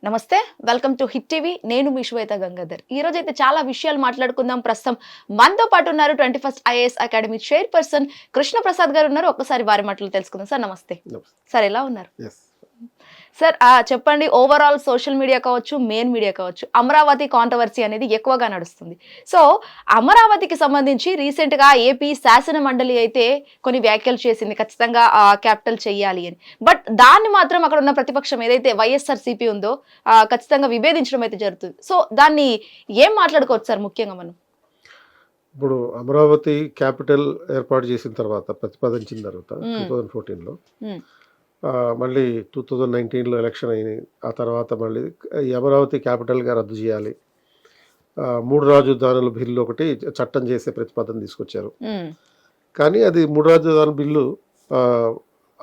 నమస్తే, welcome to hit TV. నేను మీ శ్వేత గంగాధర్. ఈ రోజు అయితే చాలా విషయాలు మాట్లాడుకుందాం. ప్రస్తుతం మనతో పాటు ఉన్నారు 21st IAS academy chairperson Krishna Prasad గారు ఉన్నారు. ఒక్కసారి వారి మాటలు తెలుసుకుందాం. సార్ నమస్తే. సార్ ఎలా ఉన్నారు? సార్ చెప్పండి, ఓవరాల్ సోషల్ మీడియా కావచ్చు, మెయిన్ మీడియా కావచ్చు, అమరావతి కాంట్రవర్సీ అనేది ఎక్కువగా నడుస్తుంది. సో అమరావతికి సంబంధించి రీసెంట్ గా ఏపీ శాసన మండలి అయితే కొన్ని వ్యాఖ్యలు చేసింది, ఖచ్చితంగా క్యాపిటల్ చెయ్యాలి అని. బట్ దాన్ని మాత్రం అక్కడ ఉన్న ప్రతిపక్షం ఏదైతే వైఎస్ఆర్సీపీ ఉందో ఖచ్చితంగా విభేదించడం అయితే జరుగుతుంది. సో దాన్ని ఏం మాట్లాడుకోవచ్చు సార్ ముఖ్యంగా మనం? ఇప్పుడు అమరావతి క్యాపిటల్ ఏర్పాటు చేసిన తర్వాత ప్రతిపాదించిన తర్వాత 2014లో మళ్ళీ 2019లో ఎలక్షన్ అయినాయి. ఆ తర్వాత మళ్ళీ ఈ అమరావతి క్యాపిటల్గా రద్దు చేయాలి, 3 రాజధానుల బిల్లు ఒకటి చట్టం చేసే ప్రతిపాదన తీసుకొచ్చారు. కానీ అది 3 రాజధానుల బిల్లు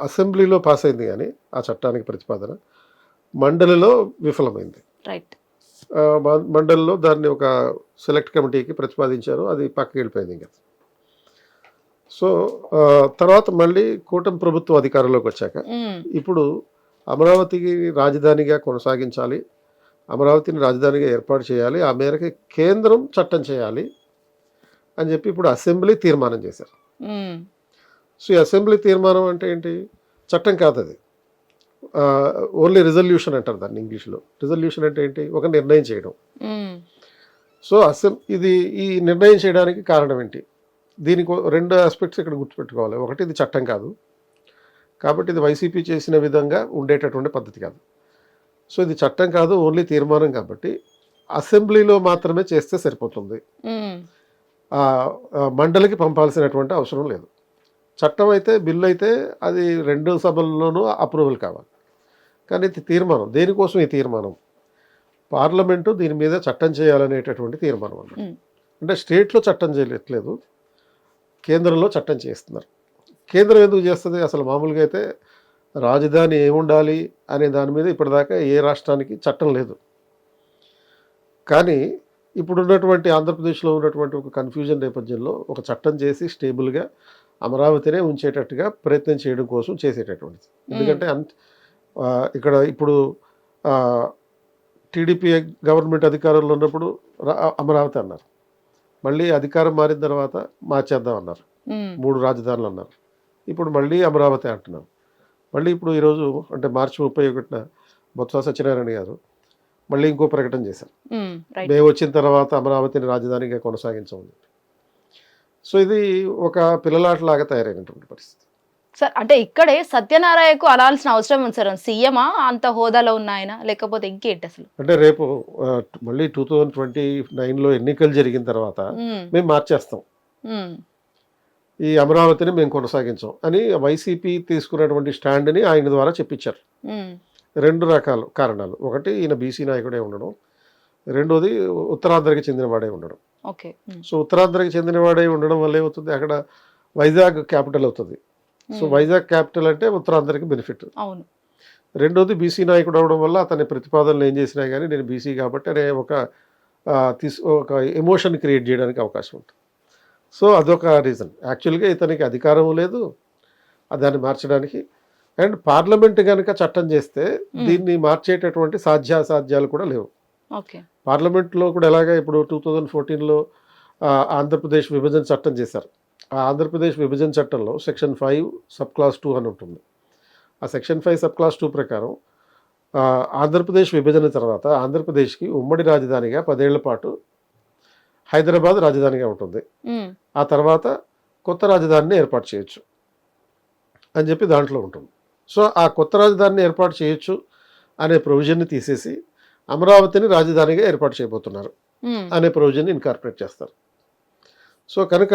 అసెంబ్లీలో పాస్ అయింది, కానీ ఆ చట్టానికి ప్రతిపాదన మండలిలో విఫలమైంది. రైట్. మండలిలో దాన్ని ఒక సెలెక్ట్ కమిటీకి ప్రతిపాదించారు, అది పక్కకి వెళ్ళిపోయింది ఇంకా. సో తర్వాత మళ్ళీ కూటమి ప్రభుత్వం అధికారంలోకి వచ్చాక ఇప్పుడు అమరావతికి రాజధానిగా కొనసాగించాలి, అమరావతిని రాజధానిగా ఏర్పాటు చేయాలి, ఆ మేరకు కేంద్రం చట్టం చేయాలి అని చెప్పి ఇప్పుడు అసెంబ్లీ తీర్మానం చేశారు. సో ఈ అసెంబ్లీ తీర్మానం అంటే ఏంటి? చట్టం కాదు అది, ఓన్లీ రిజల్యూషన్ అంటారు దాన్ని ఇంగ్లీష్లో. రిజల్యూషన్ అంటే ఏంటి? ఒక నిర్ణయం చేయడం. సో ఇది ఈ నిర్ణయం చేయడానికి కారణం ఏంటి? దీనికి 2 ఆస్పెక్ట్స్ ఇక్కడ గుర్తుపెట్టుకోవాలి. ఒకటి, ఇది చట్టం కాదు కాబట్టి ఇది వైసీపీ చేసిన విధంగా ఉండేటటువంటి పద్ధతి కాదు. సో ఇది చట్టం కాదు, ఓన్లీ తీర్మానం కాబట్టి అసెంబ్లీలో మాత్రమే చేస్తే సరిపోతుంది, మండలికి పంపాల్సినటువంటి అవసరం లేదు. చట్టం అయితే, బిల్లు అయితే అది 2 సభల్లోనూ అప్రూవల్ కావాలి. కానీ ఇది తీర్మానం. దేనికోసం ఈ తీర్మానం? పార్లమెంటు దీని మీద చట్టం చేయాలనేటటువంటి తీర్మానం అన్నమాట. అంటే స్టేట్లో చట్టం చేయట్లేదు, కేంద్రంలో చట్టం చేస్తున్నారు. కేంద్రం ఎందుకు చేస్తుంది? అసలు మామూలుగా అయితే రాజధాని ఏముండాలి అనే దాని మీద ఇప్పటిదాకా ఏ రాష్ట్రానికి చట్టం లేదు. కానీ ఇప్పుడున్నటువంటి ఆంధ్రప్రదేశ్లో ఉన్నటువంటి ఒక కన్ఫ్యూజన్ నేపథ్యంలో ఒక చట్టం చేసి స్టేబుల్గా అమరావతినే ఉంచేటట్టుగా ప్రయత్నం చేయడం కోసం చేసేటటువంటిది. ఎందుకంటే ఇక్కడ ఇప్పుడు టీడీపీ గవర్నమెంట్ అధికారంలో ఉన్నప్పుడు అమరావతి అన్నారు, మళ్ళీ అధికారం మారిన తర్వాత మార్చేద్దాం అన్నారు, 3 రాజధానులు అన్నారు, ఇప్పుడు మళ్ళీ అమరావతి అంటున్నారు. మళ్ళీ ఇప్పుడు ఈరోజు అంటే మార్చి 31న బొత్స సత్యనారాయణ గారు మళ్ళీ ఇంకో ప్రకటన చేశారు, మేము వచ్చిన తర్వాత అమరావతిని రాజధానిగా కొనసాగించమని. సో ఇది ఒక పిల్లలాటలాగా తయారైనటువంటి పరిస్థితి. సార్ అంటే ఇక్కడే సత్యనారాయణకు అనాల్సిన అవసరం ఉంది సార్. సీఎమా అంత హోదాలో ఉన్న ఆయన, లేకపోతే ఇంకేంటి అసలు? అంటే రేపు మళ్ళీ 2029లో ఎన్నికలు జరిగిన తర్వాత మేము మార్చేస్తాం, ఈ అమరావతిని మేము కొనసాగించాం అని వైసీపీ తీసుకున్నటువంటి స్టాండ్ని ఆయన ద్వారా చెప్పించారు. 2 రకాల కారణాలు. ఒకటి, ఈయన బీసీ నాయకుడే ఉండడం, రెండోది ఉత్తరాంధ్రకి చెందినవాడే ఉండడం. సో ఉత్తరాంధ్రకి చెందినవాడే ఉండడం వల్ల ఏమవుతుంది, అక్కడ వైజాగ్ క్యాపిటల్ అవుతుంది. సో వైజాగ్ క్యాపిటల్ అంటే ఉత్తరాంధ్రకి బెనిఫిట్. రెండోది, బీసీ నాయకుడు అవడం వల్ల అతని ప్రతిపాదనలు ఏం చేసినా కానీ నేను బీసీ కాబట్టి అనే ఒక ఎమోషన్ క్రియేట్ చేయడానికి అవకాశం ఉంటుంది. సో అదొక రీజన్. యాక్చువల్గా ఇతనికి అధికారం లేదు దాన్ని మార్చడానికి. అండ్ పార్లమెంట్ కనుక చట్టం చేస్తే దీన్ని మార్చేటటువంటి సాధ్యాసాధ్యాలు కూడా లేవు. పార్లమెంట్లో కూడా ఎలాగా ఇప్పుడు 2014లో ఆంధ్రప్రదేశ్ విభజన చట్టం చేశారు. ఆ ఆంధ్రప్రదేశ్ విభజన చట్టంలో సెక్షన్ 5 సబ్ క్లాస్ 2 అని ఉంటుంది. ఆ సెక్షన్ 5 సబ్ క్లాస్ 2 ప్రకారం ఆంధ్రప్రదేశ్ విభజన తర్వాత ఆంధ్రప్రదేశ్కి ఉమ్మడి రాజధానిగా 10 ఏళ్ల పాటు హైదరాబాద్ రాజధానిగా ఉంటుంది, ఆ తర్వాత కొత్త రాజధానిని ఏర్పాటు చేయొచ్చు అని చెప్పి దాంట్లో ఉంటుంది. సో ఆ కొత్త రాజధానిని ఏర్పాటు చేయొచ్చు అనే ప్రొవిజన్ని తీసేసి అమరావతిని రాజధానిగా ఏర్పాటు చేయబోతున్నారు అనే ప్రొవిజన్ని ఇన్కార్పొరేట్ చేస్తారు. సో కనుక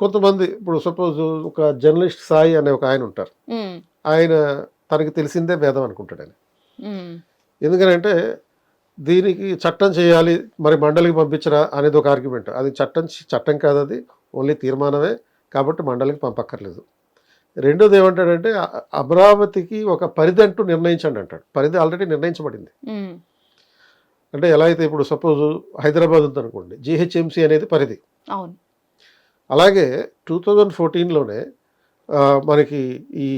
కొంతమంది, ఇప్పుడు సపోజ్ ఒక జర్నలిస్ట్ సాయి అనే ఒక ఆయన ఉంటారు, ఆయన తనకి తెలిసిందే వేదం అనుకుంటాడు ఆయన. ఎందుకంటే దీనికి చట్టం చేయాలి, మరి మండలికి పంపించరా అనేది ఒక ఆర్గ్యుమెంట్. అది చట్టం కాదు, అది ఓన్లీ తీర్మానమే కాబట్టి మండలికి పంపక్కర్లేదు. రెండోది ఏమంటాడంటే అమరావతికి ఒక పరిధి అంటూ నిర్ణయించండి అంటాడు. పరిధి ఆల్రెడీ నిర్ణయించబడింది. అంటే ఎలా అయితే ఇప్పుడు సపోజ్ హైదరాబాద్ ఉందనుకోండి, GHMC అనేది పరిధి. అలాగే 2014లోనే మనకి ఈ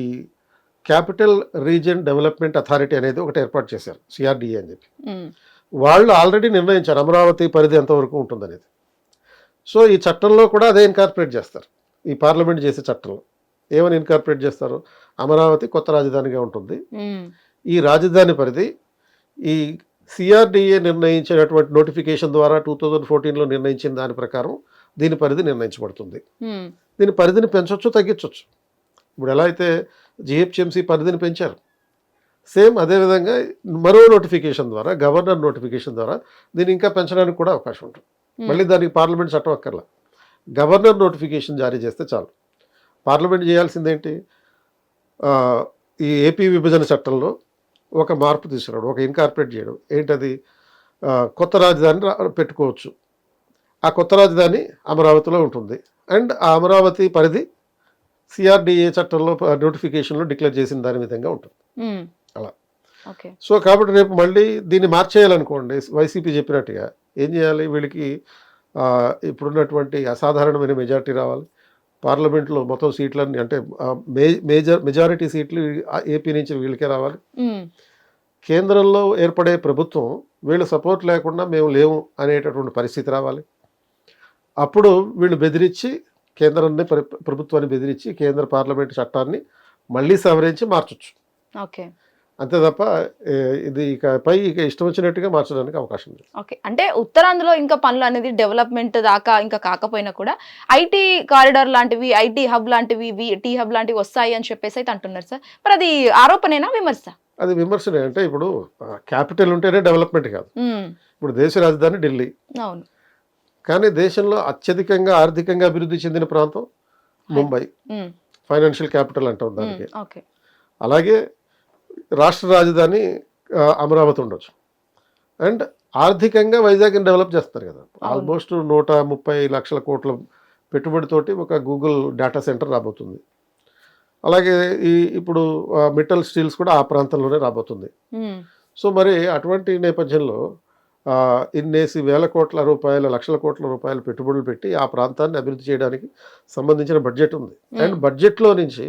క్యాపిటల్ రీజియన్ డెవలప్మెంట్ అథారిటీ అనేది ఒకటి ఏర్పాటు చేశారు, సిఆర్డిఏ అని చెప్పి. ఉమ్, వాళ్ళు ఆల్రెడీ నిర్ణయించారు అమరావతి పరిధి ఎంతవరకు ఉంటుందనేది. సో ఈ చట్టంలో కూడా అదే ఇన్కార్పొరేట్ చేస్తారు. ఈ పార్లమెంట్ చేసే చట్టంలో ఏమని ఇన్కార్పొరేట్ చేస్తారు, అమరావతి కొత్త రాజధానిగా ఉంటుంది, ఉమ్, ఈ రాజధాని పరిధి ఈ సిఆర్డిఏ నిర్ణయించినటువంటి నోటిఫికేషన్ ద్వారా 2014లో నిర్ణయించిన దాని ప్రకారం దీని పరిధి నిర్ణయించబడుతుంది. ఉమ్, దీని పరిధిని పెంచవచ్చు, తగ్గించవచ్చు. ఇప్పుడు ఎలా అయితే జిహెచ్ఎంసీ పరిధిని పెంచారు, సేమ్ అదేవిధంగా మరో నోటిఫికేషన్ ద్వారా, గవర్నర్ నోటిఫికేషన్ ద్వారా దీన్ని ఇంకా పెంచడానికి కూడా అవకాశం ఉంటుంది. మళ్ళీ దానికి పార్లమెంట్ చట్టం అక్కర్లా, గవర్నర్ నోటిఫికేషన్ జారీ చేస్తే చాలు. పార్లమెంట్ చేయాల్సిందేంటి, ఈ ఏపీ విభజన చట్టంలో ఒక మార్పు తీసుకురావడం, ఒక ఇన్కార్పొరేట్ చేయడం. ఏంటది, కొత్త రాజధాని పెట్టుకోవచ్చు. ఆ కొత్త రాజధాని అమరావతిలో ఉంటుంది. అండ్ ఆ అమరావతి పరిధి సిఆర్డిఏ చట్టంలో నోటిఫికేషన్లో డిక్లేర్ చేసిన దాని విధంగా ఉంటుంది. ఉమ్, అలా. ఓకే. సో కాబట్టి రేపు మళ్ళీ దీన్ని మార్చేయాలనుకోండి, వైసీపీ చెప్పినట్టుగా ఏం చేయాలి, వీళ్ళకి ఇప్పుడున్నటువంటి అసాధారణమైన మెజారిటీ రావాలి. పార్లమెంట్లో మొత్తం సీట్లన్నీ అంటే మెజారిటీ సీట్లు ఏపీ నుంచి వీళ్ళకే రావాలి. ఉమ్, కేంద్రంలో ఏర్పడే ప్రభుత్వం వీళ్ళు సపోర్ట్ లేకుండా మేము లేవు అనేటటువంటి పరిస్థితి రావాలి. అప్పుడు వీళ్ళు బెదిరించి కేంద్రాన్ని ప్రభుత్వాన్ని బెదిరించి కేంద్ర పార్లమెంట్ చట్టాన్ని మళ్ళీ సవరించి మార్చొచ్చు. ఓకే. అంతే తప్ప ఇది ఇక ఇష్టం వచ్చినట్టుగా మార్చడానికి అవకాశం లేదు. ఓకే, అంటే ఉత్తరాంధ్రలో ఇంకా పనులు అనేది డెవలప్మెంట్ దాకా ఇంకా కాకపోయినా కూడా ఐటీ కారిడార్ లాంటివి, ఐటీ హబ్ లాంటివి, టీ హబ్ లాంటివి వస్తాయి అని చెప్పేసి అయితే అంటున్నారు సార్. మరి అది ఆరోపణేనా, విమర్శ? అది విమర్శనే. అంటే ఇప్పుడు క్యాపిటల్ ఉంటేనే డెవలప్మెంట్ కాదు. ఇప్పుడు దేశ రాజధాని ఢిల్లీ, అవును, కానీ దేశంలో అత్యధికంగా ఆర్థికంగా అభివృద్ధి చెందిన ప్రాంతం ముంబై, ఫైనాన్షియల్ క్యాపిటల్ అంటాం దానికి. ఓకే. అలాగే రాష్ట్ర రాజధాని అమరావతి ఉండొచ్చు. అండ్ ఆర్థికంగా వైజాగ్ని డెవలప్ చేస్తారు కదా. ఆల్మోస్ట్ 130 లక్షల కోట్ల పెట్టుబడితోటి ఒక గూగుల్ డేటా సెంటర్ రాబోతుంది. అలాగే ఇప్పుడు మెటల్ స్టీల్స్ కూడా ఆ ప్రాంతంలోనే రాబోతుంది. సో మరి అటువంటి నేపథ్యంలో ఇన్నేసి వేల కోట్ల రూపాయల, లక్షల కోట్ల రూపాయల పెట్టుబడులు పెట్టి ఆ ప్రాంతాన్ని అభివృద్ధి చేయడానికి సంబంధించిన బడ్జెట్ ఉంది. అండ్ బడ్జెట్లో నుంచి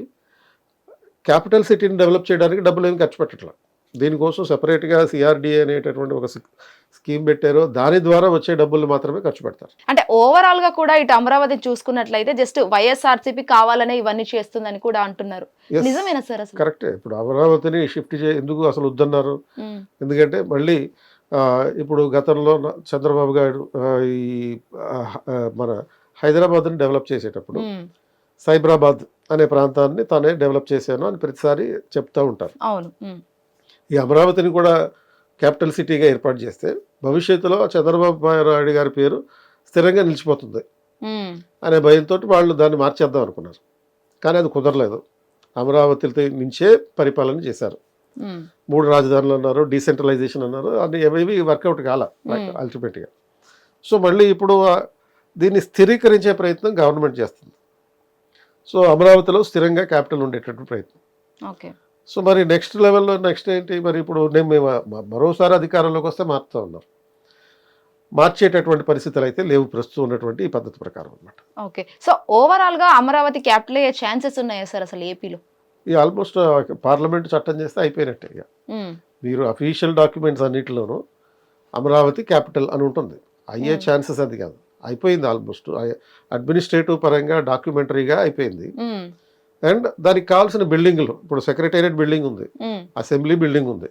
క్యాపిటల్ సిటీని డెవలప్ చేయడానికి డబ్బులు ఏమి ఖర్చు పెట్టట్లేదు. దీనికోసం సెపరేట్గా సిఆర్డిఏ అనేటటువంటి ఒక స్కీమ్ పెట్టారో దాని ద్వారా వచ్చే డబ్బులు మాత్రమే ఖర్చు పెడతారు. అంటే ఓవరాల్ గా కూడా ఇటు అమరావతి చూసుకున్నట్లయితే జస్ట్ వైఎస్ఆర్సీపీ కావాలనే ఇవన్నీ చేస్తుందని కూడా అంటున్నారు. నిజమేనా సార్? అసలు కరెక్టే. ఇప్పుడు అమరావతిని షిఫ్ట్ ఎందుకు అసలు వద్దన్నారు, ఎందుకంటే మళ్ళీ ఇప్పుడు గతంలో చంద్రబాబు గారు ఈ మన హైదరాబాద్ని డెవలప్ చేసేటప్పుడు సైబరాబాద్ అనే ప్రాంతాన్ని తానే డెవలప్ చేశాను అని ప్రతిసారి చెప్తూ ఉంటారు. అవును. ఈ అమరావతిని కూడా క్యాపిటల్ సిటీగా ఏర్పాటు చేస్తే భవిష్యత్తులో చంద్రబాబు నాయుడు గారి పేరు స్థిరంగా నిలిచిపోతుంది అనే భయంతో వాళ్ళు దాన్ని మార్చేద్దాం అనుకున్నారు. కానీ అది కుదరలేదు. అమరావతి నుంచే పరిపాలన చేశారు. 3 రాజధానులు అన్నారు, డీసెంట్రలైజేషన్ అన్నారు, అది ఏవి వర్కౌట్ కాల అల్టిమేట్గా. సో మళ్ళీ ఇప్పుడు దీన్ని స్థిరీకరించే ప్రయత్నం గవర్నమెంట్ చేస్తుంది. సో అమరావతిలో స్థిరంగా క్యాపిటల్ ఉండేటటువంటి ప్రయత్నం. ఓకే. సో మరి నెక్స్ట్ లెవెల్లో నెక్స్ట్ ఏంటి, మరి ఇప్పుడు మేము మరోసారి అధికారంలోకి వస్తే మారుతూ ఉన్నాం. మార్చేటటువంటి పరిస్థితులు అయితే లేవు ప్రస్తుతం ఉన్నటువంటి ఈ పద్ధతి ప్రకారం అన్నమాట. ఓకే. సో ఓవరాల్ గా అమరావతి క్యాపిటల్ అయ్యే ఛాన్సెస్ ఉన్నాయా సార్ అసలు ఏపీలో? ఈ ఆల్మోస్ట్ పార్లమెంట్ చట్టం చేస్తే అయిపోయినట్టే. ఇక మీరు అఫీషియల్ డాక్యుమెంట్స్ అన్నింటిలోనూ అమరావతి క్యాపిటల్ అని ఉంటుంది. అయ్యే ఛాన్సెస్ అది కాదు, అయిపోయింది. ఆల్మోస్ట్ అడ్మినిస్ట్రేటివ్ పరంగా డాక్యుమెంటరీగా అయిపోయింది. అండ్ దానికి కావాల్సిన బిల్డింగ్లు, ఇప్పుడు సెక్రటేరియట్ బిల్డింగ్ ఉంది, అసెంబ్లీ బిల్డింగ్ ఉంది.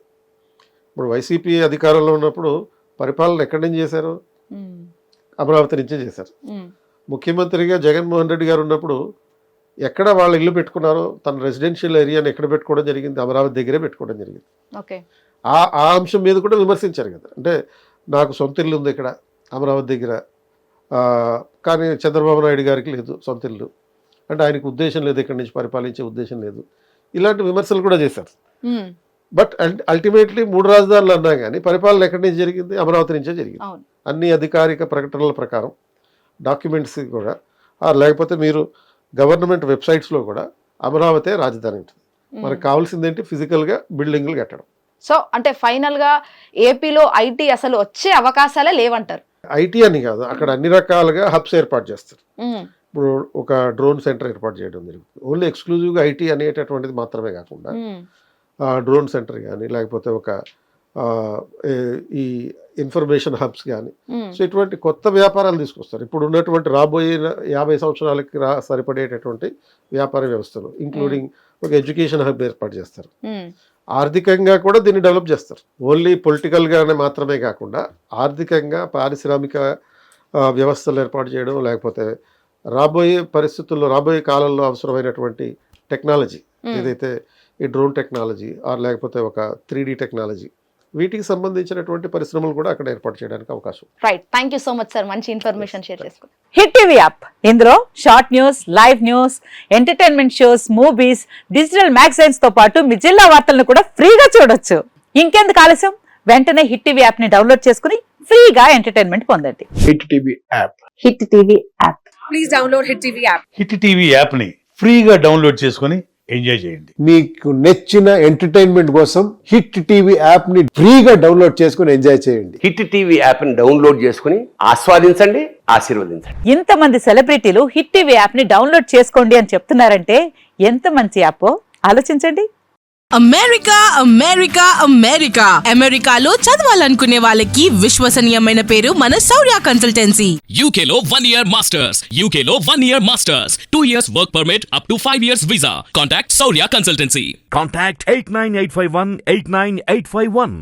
ఇప్పుడు వైసీపీ అధికారంలో ఉన్నప్పుడు పరిపాలన ఎక్కడి నుంచి చేశారు, అమరావతి నుంచే చేశారు. ముఖ్యమంత్రిగా జగన్మోహన్ రెడ్డి గారు ఉన్నప్పుడు ఎక్కడ వాళ్ళ ఇల్లు పెట్టుకున్నారో, తన రెసిడెన్షియల్ ఏరియాని ఎక్కడ పెట్టుకోవడం జరిగింది, అమరావతి దగ్గరే పెట్టుకోవడం జరిగింది. ఆ అంశం మీద కూడా విమర్శించారు కదా. అంటే నాకు సొంత ఇల్లు ఉంది ఇక్కడ అమరావతి దగ్గర, కానీ చంద్రబాబు నాయుడు గారికి లేదు సొంత ఇల్లు, అంటే ఆయనకు ఉద్దేశం లేదు, ఇక్కడి నుంచి పరిపాలించే ఉద్దేశం లేదు, ఇలాంటి విమర్శలు కూడా చేశారు. బట్ అల్టిమేట్లీ 3 రాజధానులు అన్నా కానీ పరిపాలన ఎక్కడి నుంచి జరిగింది, అమరావతి నుంచే జరిగింది. అన్ని అధికారిక ప్రకటనల ప్రకారం డాక్యుమెంట్స్ కూడా, లేకపోతే మీరు గవర్నమెంట్ వెబ్సైట్స్లో కూడా అమరావతి రాజధాని ఉంటుంది. మనకు కావాల్సింది ఏంటి, ఫిజికల్గా బిల్డింగ్లు కట్టడం. సో అంటే ఫైనల్గా ఏపీలో ఐటీ అసలు వచ్చే అవకాశాలే లేవంటారు. ఐటీ అని కాదు, అక్కడ అన్ని రకాలుగా హబ్స్ ఏర్పాటు చేస్తారు. ఇప్పుడు ఒక డ్రోన్ సెంటర్ ఏర్పాటు చేయడం జరుగుతుంది. ఓన్లీ ఎక్స్క్లూజివ్గా ఐటీ అనేటటువంటిది మాత్రమే కాకుండా డ్రోన్ సెంటర్ కానీ లేకపోతే ఒక ఈ ఇన్ఫర్మేషన్ హబ్స్ కానీ, సో ఇటువంటి కొత్త వ్యాపారాలు తీసుకొస్తారు. ఇప్పుడు ఉన్నటువంటి రాబోయే 50 సంవత్సరాలకి సరిపడేటటువంటి వ్యాపార వ్యవస్థలు, ఇంక్లూడింగ్ ఒక ఎడ్యుకేషన్ హబ్ ఏర్పాటు చేస్తారు. ఆర్థికంగా కూడా దీన్ని డెవలప్ చేస్తారు. ఓన్లీ పొలిటికల్గానే మాత్రమే కాకుండా ఆర్థికంగా పారిశ్రామిక వ్యవస్థలు ఏర్పాటు చేయడం, లేకపోతే రాబోయే పరిస్థితుల్లో రాబోయే కాలంలో అవసరమైనటువంటి టెక్నాలజీ ఏదైతే ఈ డ్రోన్ టెక్నాలజీ లేకపోతే ఒక 3D టెక్నాలజీ, వీటికి సంబంధించినటువంటి పరిశ్రమలు కూడా అక్కడ ఏర్పాటు చేయడానికి అవకాశం. Right, thank you so much sir, మంచి ఇన్ఫర్మేషన్ షేర్ చేసుకున్నాం. హిట్ టీవీ యాప్, ఇందులో short news, live news, entertainment shows, movies, digital magazines తో పాటు మీ జిల్లా వార్తలను కూడా ఫ్రీగా చూడొచ్చు. ఇంకెందుకు ఆలస్యం, వెంటనే హిట్ టీవీ యాప్ ని డౌన్లోడ్ చేసుకుని ఫ్రీగా ఎంటర్టైన్మెంట్ పొందండి. Hit TV app. Hit TV app. Please download hit TV app. Hit TV యాప్ని ఫ్రీగా డౌన్లోడ్ చేసుకొని ఎంజాయ్ చేయండి. మీకు నచ్చిన ఎంటర్టైన్మెంట్ కోసం హిట్ టీవీ యాప్ ని ఫ్రీగా డౌన్లోడ్ చేసుకుని ఎంజాయ్ చేయండి. హిట్ టీవీ యాప్ని డౌన్లోడ్ చేసుకుని ఆస్వాదించండి, ఆశీర్వదించండి. ఇంతమంది సెలబ్రిటీలు హిట్ టీవీ యాప్ ని డౌన్లోడ్ చేసుకోండి అని చెప్తున్నారంటే ఎంత మంచి యాప్ ఆలోచించండి. అమెరికా అమెరికా అమెరికా అమెరికాలో చదవాలనుకునే వాళ్ళకి విశ్వసనీయమైన పేరు మన శౌర్య కన్సల్టెన్సీ. UK లో 1 year masters. UK లో 1 year masters. 2 years work permit up to 5 years visa. Contact Saurya Consultancy. Contact 89851 89851.